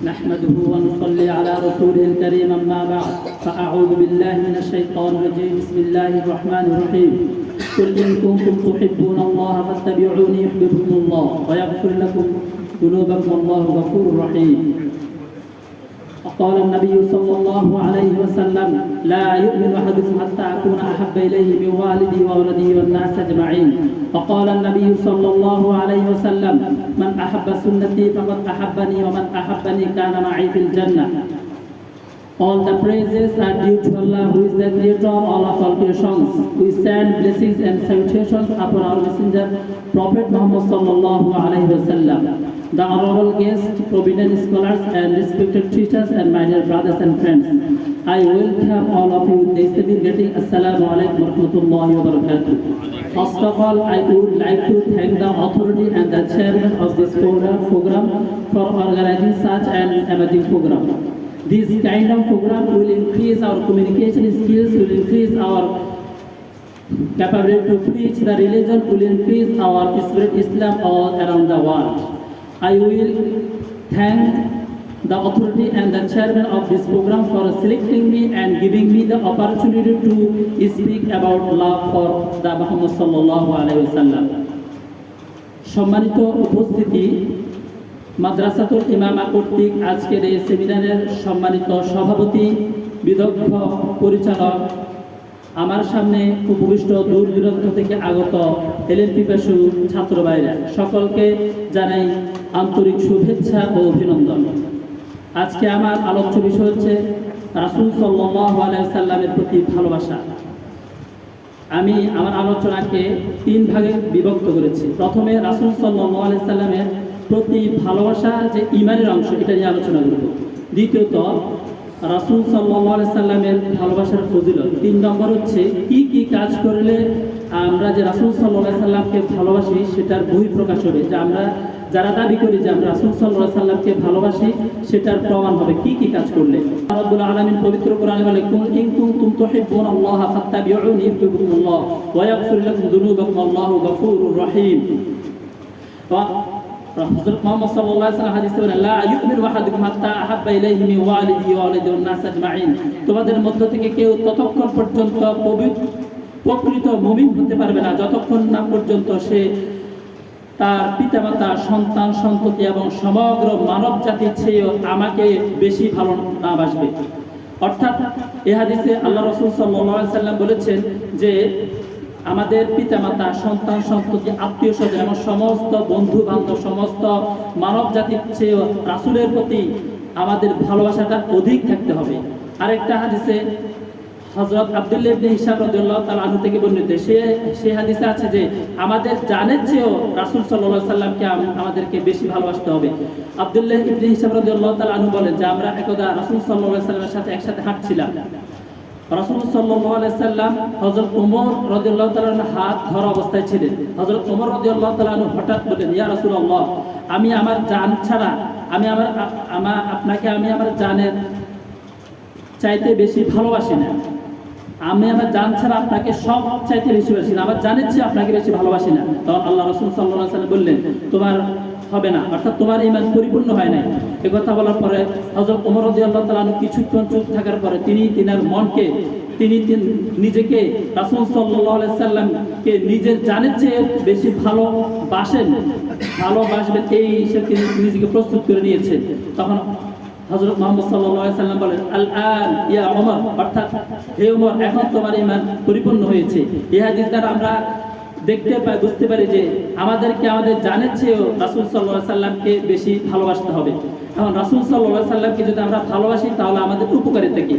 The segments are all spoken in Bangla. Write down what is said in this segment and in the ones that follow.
نحمده ونصلي على رسوله الكريم أما بعد فأعوذ بالله من الشيطان الرجيم بسم الله الرحمن الرحيم قل إن كنتم تحبون الله فاتبعوني يحببكم الله ويغفر لكم ذنوبكم والله غفور رحيم. وقال النبي صلى الله عليه وسلم لا يؤمن أحدكم حتى أكون أحب إليه من والده وولده والناس أجمعين. وقال النبي صلى الله عليه وسلم من أحب سنتي فقد أحبني ومن أحبني كان معي في الجنة. All the praises are due to Allah, who is the creator of all of all creations. We send blessings and salutations upon our messenger, Prophet Muhammad sallallahu alaihi wasallam. The honorable guests, prominent scholars and respected teachers, and my dear brothers and friends, I welcome all of you with the Islamic greeting. Assalamu alaikum wa rahmatullahi wa barakatuh. First of all, I would like to thank the authority and the chairman of this program for organizing such an amazing program. This kind of program will increase our communication skills, will increase our capability to preach the religion, will increase our spread Islam all around the world. I will thank the authority and the chairman of this program for selecting me and giving me the opportunity to speak about love for the Muhammad sallallahu alaihi wasallam. সম্মানিত উপস্থিতি, মাদ্রাসাতুল ইমামা কর্তৃক আজকের এই সেমিনারের সম্মানিত সভাপতি, বিদগ্ধ পরিচালক, আমার সামনে উপবিষ্ট দূর দূরান্ত থেকে আগত এলএলপি পেশু ছাত্র ভাইরা, সকলকে জানাই আন্তরিক শুভেচ্ছা ও অভিনন্দন। আজকে আমার আলোচ্য বিষয় হচ্ছে রাসূল সাল্লাল্লাহু আলাইহি সাল্লামের প্রতি ভালোবাসা। আমি আমার আলোচনাকে তিন ভাগে বিভক্ত করেছি। প্রথমে রাসূল সাল্লাল্লাহু আলাইহি সাল্লামের প্রতি ভালোবাসা যে ঈমানের অংশ, এটা নিয়ে আলোচনা করব। দ্বিতীয়ত রাসূল সাল্লাল্লাহু আলাইহি সাল্লামের ভালোবাসার ফজিলত। তিন নম্বর হচ্ছে কি কি কাজ করলে আমরা যে রাসূল সাল্লাল্লাহু আলাইহি সাল্লামকে ভালোবাসি সেটার বহিঃপ্রকাশ হবে, যে আমরা যারা দাবি করি যে আমরা রাসূল সাল্লাল্লাহু আলাইহি সাল্লামকে ভালোবাসি সেটার প্রমাণ হবে কি কি কাজ করলে। রব্বুল আলামিন পবিত্র কোরআনে বলে কুল ইন কুনতুম তুহিব্বুনাল্লাহা ফাত্তাবিউনি ইউহিব্বুকুমুল্লাহ ওয়া ইয়াগফির লাকুম যুনুবাকুম আল্লাহু গফুরুর রহিম। হযরত মুহাম্মদ সাল্লাল্লাহু আলাইহি ওয়াসাল্লাম হাদিসে বলেন লা ইউমিনু আহাদুকুম হাত্তা আহাব্বা ইলাইহি মিন ওয়ালিদিহি ওয়া ওয়ালিদিহি ওয়ান নাস আজমাইন। তোমাদের মধ্য থেকে কেউ ততক্ষণ পর্যন্ত প্রকৃত মুমিন হতে পারবে না যতক্ষণ না পর্যন্ত সে তার পিতামাতা, সন্তান, সন্ততি এবং সমগ্র মানব জাতির চেয়েও আমাকে বেশি ভালো না বাসবে। অর্থাৎ এই হাদিসে আল্লাহ রাসূল সাল্লাল্লাহু আলাইহি ওয়াসাল্লাম বলেছেন যে আমাদের পিতামাতা, সন্তান, সন্ততি, আত্মীয় স্বজন এবং সমস্ত বন্ধু বান্ধব, সমস্ত মানব জাতির চেয়েও রাসূলের প্রতি আমাদের ভালোবাসাটা অধিক থাকতে হবে। আরেকটা হাদিসে হযরত আব্দুল্লাহ ইবনে হিশাম রাদিয়াল্লাহু তাআলা আনহু থেকে বর্ণিত, সেই হাদিসে আছে যে আমাদের জানের চেয়েও রাসূল সাল্লাল্লাহু আলাইহি সাল্লামকে আমাদেরকে বেশি ভালোবাসতে হবে। আব্দুল্লাহ ইবনে হিশাম রাদিয়াল্লাহু তাআলা আনহু বলেন যে আমরা একদা রাসূল সাল্লাল্লাহু আলাইহি সাল্লামের সাথে একসাথে হাঁটছিলাম। রাসূল সাল্লাল্লাহু আলাইহি সাল্লাম হযরত ওমর রাদিয়াল্লাহু তাআলার হাত ধরা অবস্থায় ছিলেন। হযরত ওমর রাদিয়াল্লাহু তাআলা হঠাৎ বললেন, ইয়া রাসূলুল্লাহ, আমি আমার জান ছাড়া আপনাকে আমার জানের চাইতে বেশি ভালোবাসি না। আমি আমার জান ছাড়া আপনাকে সব চাইতে বেশি ভালোবাসি না, আমার জানের চেয়ে আপনাকে বেশি ভালোবাসি না। তখন আল্লাহ রাসূল সাল্লাল্লাহু আলাইহি সাল্লাম বললেন, তোমার হবে না, অর্থাৎ তোমার ঈমান পরিপূর্ণ হয় নাই। এই কথা বলার পরে হযরত ওমর রাদিয়াল্লাহু তাআলা কিছুক্ষণ চুপ থাকার পরে তিনার মনকে নিজেকে রাসূল সাল্লাল্লাহু আলাইহি সাল্লামকে নিজের জানের চেয়ে বেশি ভালোবাসবেন এই হিসেবে তিনি নিজেকে প্রস্তুত করে নিয়েছেন। তখন হযরত মুহাম্মদ সাল্লাল্লাহু আলাইহি সাল্লাম বলেন, আল আন ইয়া ওমর, অর্থাৎ হে ওমর, এখন তোমার ঈমান পরিপূর্ণ হয়েছে। এই হাদিস দ্বারা আমরা দেখতে পাই, বুঝতে পারি যে আমাদেরকে আমাদের জানের চেয়েও রাসূল সাল্লাল্লাহু আলাইহি সাল্লামকে বেশি ভালোবাসতে হবে। এখন রাসূল সাল্লাল্লাহু আলাইহি সাল্লামকে যদি আমরা ভালোবাসি তাহলে আমাদের উপকারিতা কি?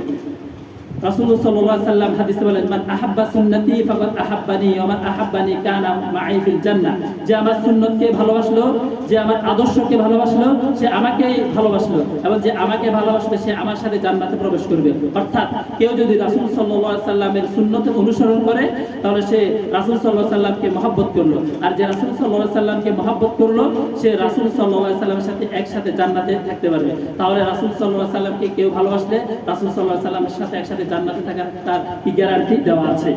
রাসূলুল্লাহ সাল্লাল্লাহু আলাইহি সাল্লাম হাদিসে বলেন, মান আহাব্বা সুন্নতি ফাকাদ আহাব্বানি ওয়া মান আহাব্বানি কানা মাই ফিল জান্নাহ। যে আমার সুন্নতকে ভালোবাসলো, যে আমার আদর্শকে ভালোবাসলো, সে আমাকেই ভালোবাসলো, এবং যে আমাকে ভালোবাসবে সে আমার সাথে জান্নাতে প্রবেশ করবে। অর্থাৎ কেউ যদি রাসূল সাল্লাল্লাহু আলাইহি সাল্লামের সুন্নতে অনুসরণ করে তাহলে সে রাসূল সাল্লাল্লাহু আলাইহি সাল্লামকে মহব্বত করলো, আর যে রাসূল সাল্লাল্লাহু আলাইহি সাল্লামকে মহব্বত করলো সে রাসূল সাল্লাল্লাহু আলাইহি সাল্লামের সাথে একসাথে জান্নাতে থাকতে পারবে। তাহলে রাসূল সাল্লাল্লাহু আলাইহি সাল্লামকে কেউ ভালোবাসলে রাসূল সাল্লাল্লাহু আলাইহি সাল্লামের সাথে একসাথে জান্নাতে থাকার তার কি গ্যারান্টি দেওয়া আছে।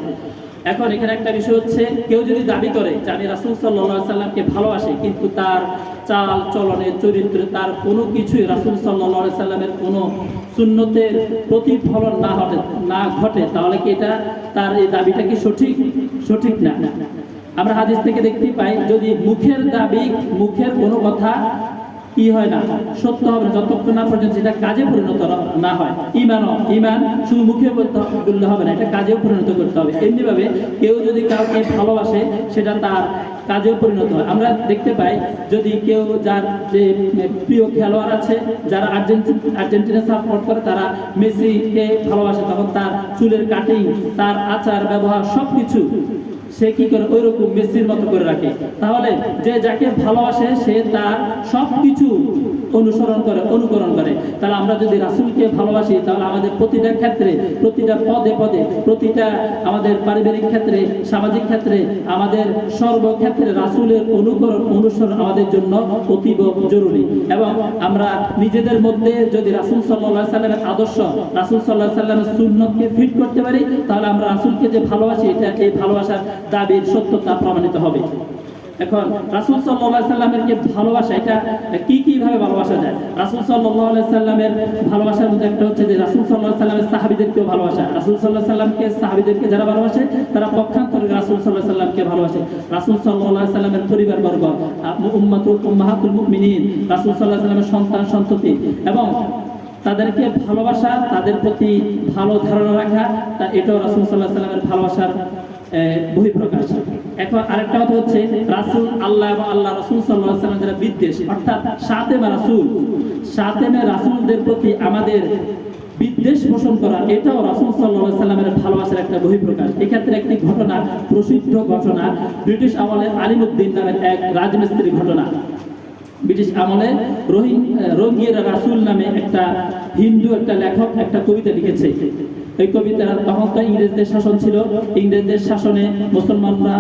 এখন এখানে একটা বিষয় হচ্ছে, কেউ যদি দাবি করে যে আমি রাসূল সাল্লাল্লাহু আলাইহি সাল্লামকে ভালোবাসি, কিন্তু তার চাল চলনে চরিত্রে তার কোনো কিছুই রাসূল সাল্লাল্লাহু আলাইহি সাল্লামের কোনো সুন্নতের প্রতিফলন না ঘটে, তাহলে কি এটা তার এই দাবিটা কি সঠিক না? আমরা হাদিস থেকে দেখতে পাই, যদি মুখের দাবি, মুখের কোনো কথা কি হয় না, সত্য হবে যতক্ষণ না পর্যন্ত সেটা কাজে পরিণত না হয়। ঈমান শুধু মুখে বললে হবে না, এটা কাজেও পরিণত করতে হবে। এমনি ভাবে কেউ যদি কাউকে ভালোবাসে, সেটা তার কাজেও পরিণত হয়। আমরা দেখতে পাই, যদি কেউ যার যে প্রিয় খেলোয়াড় আছে, যারা আর্জেন্টিনা সাপোর্ট করে, তারা মেসিকে ভালোবাসে, তখন তার চুলের কাটিং, তার আচার ব্যবহার সবকিছু সে কি করে ওইরকম মেসির মতো করে রাখে। তাহলে যে যাকে ভালোবাসে সে তার সবকিছু অনুকরণ করে। তাহলে আমরা যদি রাসূলকে ভালোবাসি, তাহলে আমাদের প্রতিটা ক্ষেত্রে, প্রতিটা পদে পদে, প্রতিটা আমাদের পারিবারিক ক্ষেত্রে, সামাজিক ক্ষেত্রে, আমাদের সর্বক্ষেত্রে রাসূলের অনুসরণ আমাদের জন্য অতীব জরুরি। এবং আমরা নিজেদের মধ্যে যদি রাসূল সাল্লাল্লাহু আলাইহি সাল্লামের আদর্শ, রাসূল সাল্লাল্লাহু আলাইহি সাল্লামের সুন্নতকে ফিট করতে পারি, তাহলে আমরা রাসূলকে যে ভালোবাসি, এটা এই ভালোবাসার দাবির সত্যতা প্রমাণিত হবে। এখন রাসূল সাল্লাল্লাহু আলাইহি সাল্লামের যে ভালোবাসা, এটা কিভাবে ভালোবাসা যায়? রাসূল সাল্লাল্লাহু আলাইহি সাল্লামের ভালোবাসার মধ্যে একটা হচ্ছে যে রাসূল সাল্লাল্লাহু আলাইহি সাল্লামের সাহাবীদেরকেও ভালোবাসা। রাসূল সাল্লাল্লাহু আলাইহি সাল্লামকে, সাহাবীদেরকে যারা ভালোবাসে, তারা পক্ষান্তরে রাসূল সাল্লাল্লাহু আলাইহি সাল্লামকে ভালোবাসে। রাসূল সাল্লাল্লাহু আলাইহি সাল্লামের পরিবারবর্গ, উম্মাহাতুল মুমিনিন, রাসূল সাল্লাল্লাহু আলাইহি সাল্লামের সন্তান সন্ততি, এবং তাদেরকে ভালোবাসা, তাদের প্রতি ভালো ধারণা রাখা, এটাও রাসূল সাল্লাল্লাহু আলাইহি সাল্লামের ভালোবাসার বহিঃপ্রকাশ। এখন আরেকটা কথা হচ্ছে, রাসূল আল্লাহ এবং আল্লাহ রাসূল সাল্লাল্লাহু আলাইহি ওয়াসাল্লাম যারা বিদ্বেষ, অর্থাৎ শাতেমে রাসূলদের প্রতি আমাদের বিদ্বেষ পোষণ করা, এটাও রাসূল সাল্লাল্লাহু আলাইহি ওয়াসাল্লামের ভালোবাসার একটা বহিঃপ্রকাশ। এক্ষেত্রে একটি ঘটনা, প্রসিদ্ধ ঘটনা, ব্রিটিশ আমলে আলিমউদ্দিন নামের এক রাজমিস্ত্রি ঘটনা। ব্রিটিশ আমলে রঙ্গিয়ের রাসূল নামে একটা হিন্দু একটা লেখক একটা কবিতা লিখেছে। এই কবিতার তখন তো ইংরেজদের শাসন ছিল, ইংরেজদের শাসনে মুসলমানরা